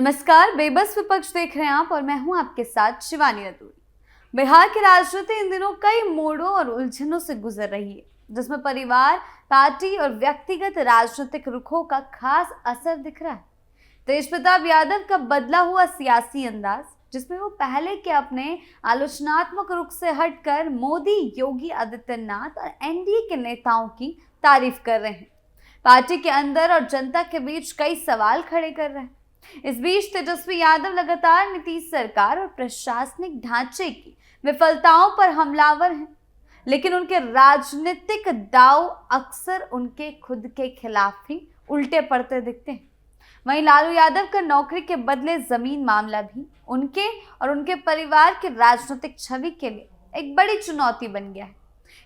नमस्कार, बेबस विपक्ष देख रहे हैं आप और मैं हूं आपके साथ शिवानी रतूरी। बिहार की राजनीति इन दिनों कई मोड़ों और उलझनों से गुजर रही है, जिसमें परिवार, पार्टी और व्यक्तिगत राजनीतिक रुखों का खास असर दिख रहा है। तेजप्रताप यादव का बदला हुआ सियासी अंदाज, जिसमें वो पहले के अपने आलोचनात्मक रुख से हटकर मोदी, योगी आदित्यनाथ और एनडीए के नेताओं की तारीफ कर रहे हैं। पार्टी के अंदर और जनता के बीच कई सवाल खड़े कर रहे हैं। इस बीच तेजस्वी यादव लगातार नीतीश सरकार और प्रशासनिक ढांचे की विफलताओं पर हमलावर हैं, लेकिन उनके राजनीतिक दांव अक्सर उनके खुद के खिलाफ ही उल्टे पड़ते दिखते हैं। वहीं लालू यादव का नौकरी के बदले जमीन मामला भी उनके और उनके परिवार के राजनीतिक छवि के लिए एक बड़ी चुनौती बन गया है।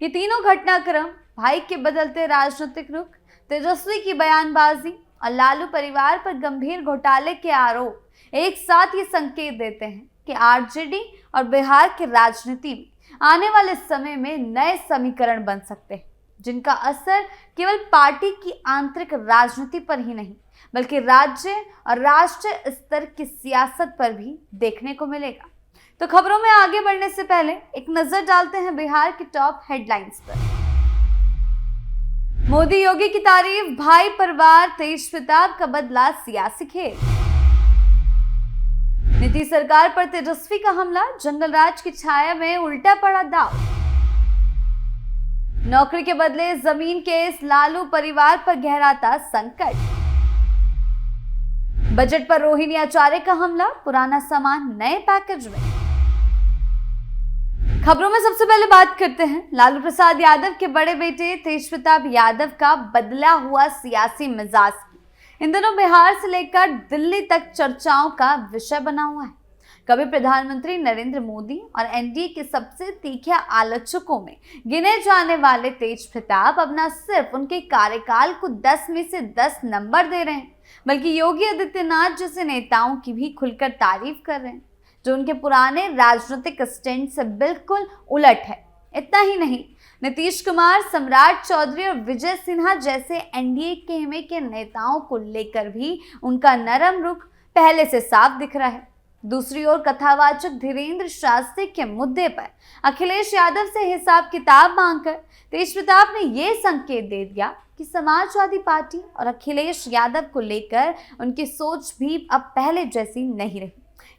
ये तीनों घटनाक्रम, भाई के बदलते राजनीतिक रुख, तेजस्वी की बयानबाजी और लालू परिवार पर गंभीर घोटाले के आरोप एक साथ ये संकेत देते हैं कि आरजेडी और बिहार की राजनीति में आने वाले समय में नए समीकरण बन सकते हैं, जिनका असर केवल पार्टी की आंतरिक राजनीति पर ही नहीं बल्कि राज्य और राष्ट्रीय स्तर की सियासत पर भी देखने को मिलेगा। तो खबरों में आगे बढ़ने से पहले एक नजर डालते हैं बिहार की टॉप हेडलाइंस पर। मोदी योगी की तारीफ, भाई परिवार, तेजप्रताप का बदला सियासी खेल। नीतीश सरकार पर तेजस्वी का हमला, जंगल राज की छाया में उल्टा पड़ा दांव। नौकरी के बदले जमीन केस, लालू परिवार पर गहराता संकट। बजट पर रोहिणी आचार्य का हमला, पुराना सामान नए पैकेज में। खबरों में सबसे पहले बात करते हैं लालू प्रसाद यादव के बड़े बेटे तेजप्रताप यादव का बदला हुआ सियासी मिजाज की। इन दिनों बिहार से लेकर दिल्ली तक चर्चाओं का विषय बना हुआ है। कभी प्रधानमंत्री नरेंद्र मोदी और एनडीए के सबसे तीखे आलोचकों में गिने जाने वाले तेजप्रताप अब न सिर्फ उनके कार्यकाल को 10 में से 10 नंबर दे रहे हैं, बल्कि योगी आदित्यनाथ जैसे नेताओं की भी खुलकर तारीफ कर रहे हैं, जो उनके पुराने राजनीतिक स्टैंड से बिल्कुल उलट है। इतना ही नहीं, नीतीश कुमार, सम्राट चौधरी और विजय सिन्हा जैसे एनडीए के नेताओं को लेकर भी उनका नरम रुख पहले से साफ दिख रहा है। दूसरी ओर कथावाचक धीरेन्द्र शास्त्री के मुद्दे पर अखिलेश यादव से हिसाब किताब मांगकर तेजप्रताप ने यह संकेत दे दिया कि समाजवादी पार्टी और अखिलेश यादव को लेकर उनकी सोच भी अब पहले जैसी नहीं रही।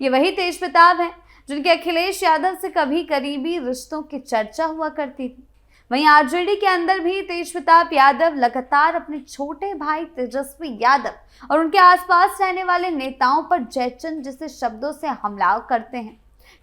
ये वही तेजप्रताप हैं जिनके अखिलेश यादव से कभी करीबी रिश्तों की चर्चा हुआ करती थी। वहीं आरजेडी के अंदर भी तेजप्रताप यादव लगातार अपने छोटे भाई तेजस्वी यादव और उनके आसपास रहने वाले नेताओं पर जयचंद जैसे शब्दों से हमला करते हैं।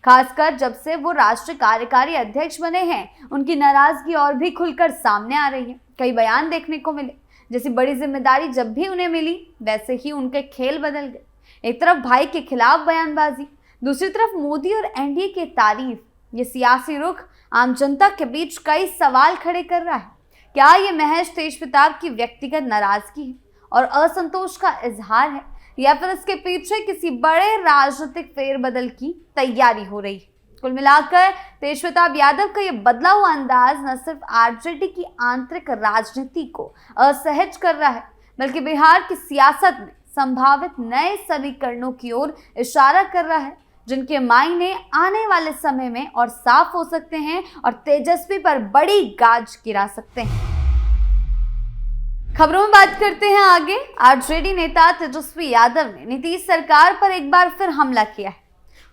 खासकर जब से वो राष्ट्रीय कार्यकारी अध्यक्ष बने हैं, उनकी नाराजगी और भी खुलकर सामने आ रही है। कई बयान देखने को मिले, जैसी बड़ी जिम्मेदारी जब भी उन्हें मिली वैसे ही उनके खेल बदल गए। एक तरफ भाई के खिलाफ बयानबाजी, दूसरी तरफ मोदी और एनडीए की तारीफ। ये सियासी रुख आम जनता के बीच कई सवाल खड़े कर रहा है। क्या ये महज तेजप्रताप की व्यक्तिगत नाराजगी है और असंतोष का इजहार है, या फिर इसके पीछे किसी बड़े राजनीतिक फेरबदल की तैयारी हो रही है? कुल मिलाकर तेजप्रताप यादव का ये बदला हुआ अंदाज न सिर्फ आरजेडी की आंतरिक राजनीति को असहज कर रहा है, बल्कि बिहार की सियासत में संभावित नए समीकरणों की ओर इशारा कर रहा है, जिनके मायने आने वाले समय में और साफ हो सकते हैं और तेजस्वी पर बड़ी गाज गिरा सकते हैं। खबरों में बात करते हैं आगे। आरजेडी नेता तेजस्वी यादव ने नीतीश सरकार पर एक बार फिर हमला किया है।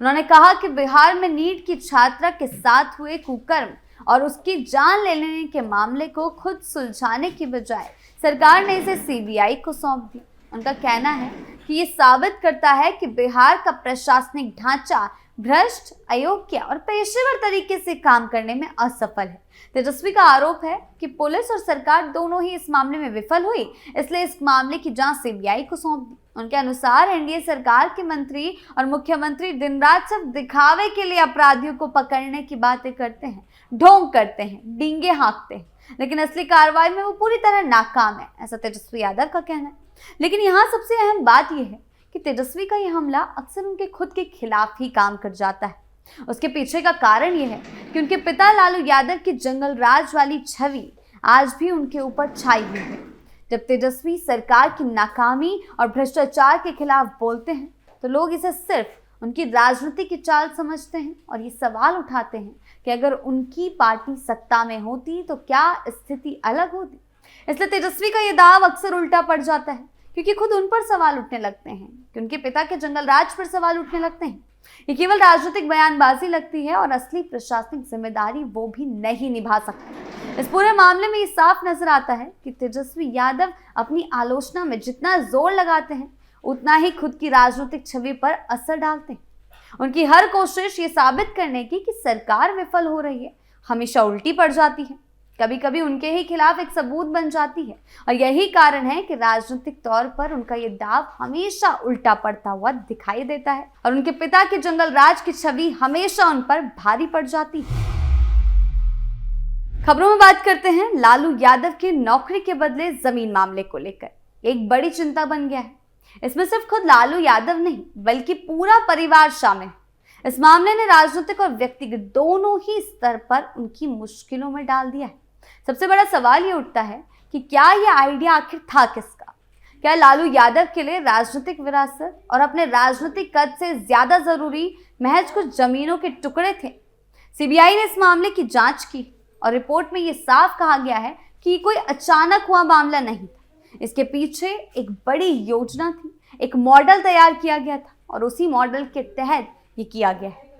उन्होंने कहा कि बिहार में नीट की छात्रा के साथ हुए कुकर्म और उसकी जान ले लेने के मामले को खुद सुलझाने की बजाय सरकार ने इसे सीबीआई को सौंप दिया। उनका कहना है कि ये साबित करता है कि बिहार का प्रशासनिक ढांचा भ्रष्ट, अयोग्य और पेशेवर तरीके से काम करने में असफल है। तेजस्वी का आरोप है कि पुलिस और सरकार दोनों ही इस मामले में विफल हुई, इसलिए इस मामले की जांच सीबीआई को सौंप दी। उनके अनुसार एनडीए सरकार के मंत्री और मुख्यमंत्री दिन रात सिर्फ दिखावे के लिए अपराधियों को पकड़ने की बातें करते हैं, ढोंग करते हैं, डींगे हाँकते हैं, लेकिन असली कार्रवाई में वो पूरी तरह नाकाम है, ऐसा तेजस्वी यादव का कहना है। लेकिन यहाँ सबसे अहम बात यह है कि तेजस्वी का यह हमला अक्सर उनके खुद के खिलाफ ही काम कर जाता है। उसके पीछे का कारण यह है कि उनके पिता लालू यादव की जंगल राज वाली छवि आज भी उनके ऊपर छाई हुई है। जब तेजस्वी सरकार की नाकामी और भ्रष्टाचार के खिलाफ बोलते हैं तो लोग इसे सिर्फ उनकी राजनीति की चाल समझते हैं और ये सवाल उठाते हैं कि अगर उनकी पार्टी सत्ता में होती तो क्या स्थिति अलग होती। इसलिए तेजस्वी का ये दाव अक्सर उल्टा पड़ जाता है, क्योंकि खुद उन पर सवाल उठने लगते हैं कि उनके पिता के जंगल राज पर सवाल उठने लगते हैं। ये केवल राजनीतिक बयानबाजी लगती है और असली प्रशासनिक जिम्मेदारी वो भी नहीं निभा सकते। इस पूरे मामले में ये साफ नजर आता है कि तेजस्वी यादव अपनी आलोचना में जितना जोर लगाते हैं उतना ही खुद की राजनीतिक छवि पर असर डालते हैं। उनकी हर कोशिश ये साबित करने की कि सरकार विफल हो रही है हमेशा उल्टी पड़ जाती है, कभी कभी उनके ही खिलाफ एक सबूत बन जाती है। और यही कारण है कि राजनीतिक तौर पर उनका ये दाव हमेशा उल्टा पड़ता हुआ दिखाई देता है और उनके पिता के जंगल राज की छवि हमेशा उन पर भारी पड़ जाती है। खबरों में बात करते हैं लालू यादव के नौकरी के बदले जमीन मामले को लेकर। एक बड़ी चिंता बन गया है। इसमें सिर्फ खुद लालू यादव नहीं बल्कि पूरा परिवार शामिल है। इस मामले ने राजनीतिक और व्यक्तिगत दोनों ही स्तर पर उनकी मुश्किलों में डाल दिया है। सबसे बड़ा सवाल ये उठता है कि क्या यह आइडिया आखिर था किसका? क्या लालू यादव के लिए राजनीतिक विरासत और अपने राजनीतिक कद से ज्यादा जरूरी महज कुछ जमीनों के टुकड़े थे? सीबीआई ने इस मामले की जांच की और रिपोर्ट में यह साफ कहा गया है कि कोई अचानक हुआ मामला नहीं था। इसके पीछे एक बड़ी योजना थी, एक मॉडल तैयार किया गया था और उसी मॉडल के तहत ये किया गया है।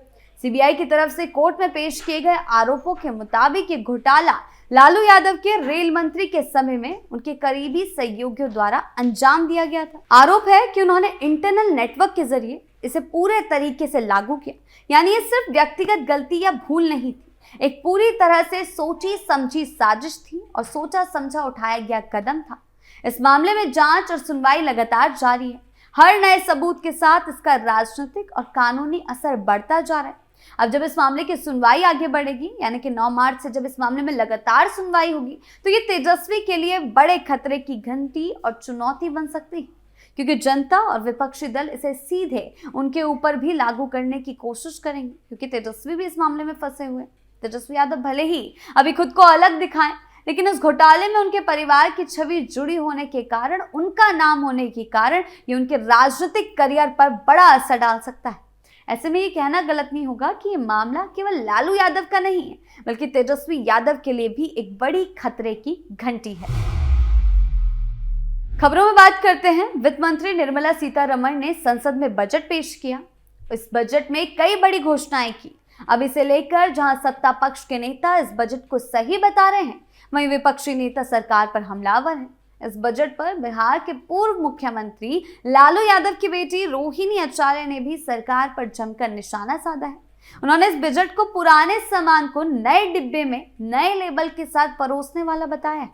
सीबीआई की तरफ से कोर्ट में पेश किए गए आरोपों के मुताबिक ये घोटाला लालू यादव के रेल मंत्री के समय में उनके करीबी सहयोगियों द्वारा अंजाम दिया गया था। आरोप है कि उन्होंने इंटरनल नेटवर्क के जरिए इसे पूरे तरीके से लागू किया, यानी ये सिर्फ व्यक्तिगत गलती या भूल नहीं थी, एक पूरी तरह से सोची समझी साजिश थी और सोचा समझा उठाया गया कदम था। इस मामले में जांच और सुनवाई लगातार जारी है। हर नए सबूत के साथ इसका राजनीतिक और कानूनी असर बढ़ता जा रहा है। अब जब इस मामले की सुनवाई आगे बढ़ेगी, यानी कि 9 मार्च से जब इस मामले में लगातार सुनवाई होगी, तो ये तेजस्वी के लिए बड़े खतरे की घंटी और चुनौती बन सकती है, क्योंकि जनता और विपक्षी दल इसे सीधे उनके ऊपर भी लागू करने की कोशिश करेंगे, क्योंकि तेजस्वी भी इस मामले में फंसे हुए। तेजस्वी यादव भले ही अभी खुद को अलग दिखाएं, लेकिन इस घोटाले में उनके परिवार की छवि जुड़ी होने के कारण, उनका नाम होने के कारण ये उनके राजनीतिक करियर पर बड़ा असर डाल सकता है। ऐसे में ये कहना गलत नहीं होगा कि ये मामला केवल लालू यादव का नहीं है, बल्कि तेजस्वी यादव के लिए भी एक बड़ी खतरे की घंटी है। खबरों में बात करते हैं। वित्त मंत्री निर्मला सीतारमण ने संसद में बजट पेश किया। इस बजट में कई बड़ी घोषणाएं की। अब इसे लेकर जहां सत्ता पक्ष के नेता इस बजट को सही बता रहे हैं, वहीं विपक्षी नेता सरकार पर हमलावर हैं। इस बजट पर बिहार के पूर्व मुख्यमंत्री लालू यादव की बेटी रोहिणी आचार्य ने भी सरकार पर जमकर निशाना साधा है। उन्होंने इस बजट को पुराने सामान को नए डिब्बे में नए लेबल के साथ परोसने वाला बताया है।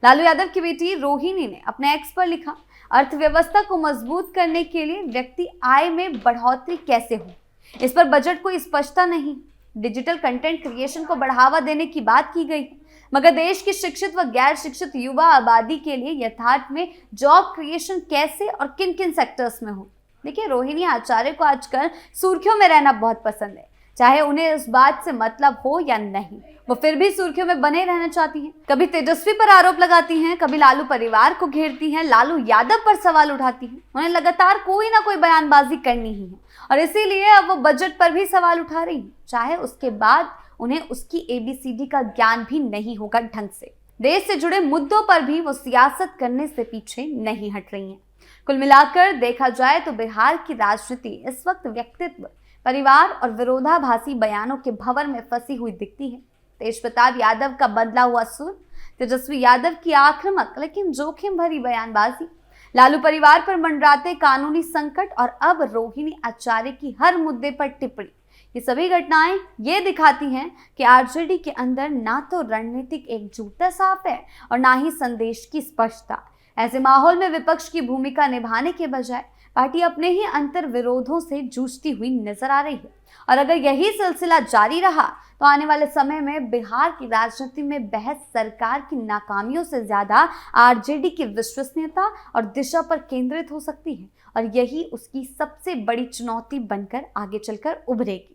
लालू यादव की बेटी रोहिणी ने अपने एक्स पर लिखा, अर्थव्यवस्था को मजबूत करने के लिए व्यक्ति आय में बढ़ोतरी कैसे हो, इस पर बजट को स्पष्टता नहीं। डिजिटल कंटेंट क्रिएशन को बढ़ावा देने की बात की गई, मगर देश की शिक्षित व गैर शिक्षित युवा आबादी के लिए यथार्थ में जॉब क्रिएशन कैसे और किन किन सेक्टर्स में हो। देखिए, रोहिणी आचार्य को आजकल सुर्खियों में रहना बहुत पसंद है, चाहे उन्हें उस बात से मतलब हो या नहीं, वो फिर भी सुर्खियों में बने रहना चाहती हैं। कभी तेजस्वी पर आरोप लगाती हैं, कभी लालू परिवार को घेरती हैं, लालू यादव पर सवाल उठाती हैं। उन्हें लगातार कोई ना कोई बयानबाजी करनी ही है और इसीलिए अब वो बजट पर भी सवाल उठा रही हैं, चाहे उसके बाद उन्हें उसकी ABCD का ज्ञान भी नहीं होगा ढंग से। देश से जुड़े मुद्दों पर भी वो सियासत करने से पीछे नहीं हट रही हैं। कुल मिलाकर देखा जाए तो बिहार की राजनीति इस वक्त व्यक्तित्व, परिवार और विरोधाभासी बयानों के भंवर में फंसी हुई दिखती है। तेजप्रताप यादव का बदला हुआ सुर, तेजस्वी यादव की आक्रामक लेकिन जोखिम भरी बयानबाजी, लालू परिवार पर मंडराते कानूनी संकट और अब रोहिणी आचार्य की हर मुद्दे पर टिप्पणी, ये सभी घटनाएं ये दिखाती हैं कि आरजेडी के अंदर ना तो रणनीतिक एकजुटता साफ है और ना ही संदेश की स्पष्टता। ऐसे माहौल में विपक्ष की भूमिका निभाने के बजाय पार्टी अपने ही अंतर विरोधों से जूझती हुई नजर आ रही है और अगर यही सिलसिला जारी रहा तो आने वाले समय में बिहार की राजनीति में बहस सरकार की नाकामियों से ज्यादा आरजेडी की विश्वसनीयता और दिशा पर केंद्रित हो सकती है और यही उसकी सबसे बड़ी चुनौती बनकर आगे चलकर उभरेगी।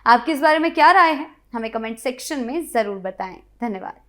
आपकी इस बारे में क्या राय है, हमें कमेंट सेक्शन में जरूर बताएं। धन्यवाद।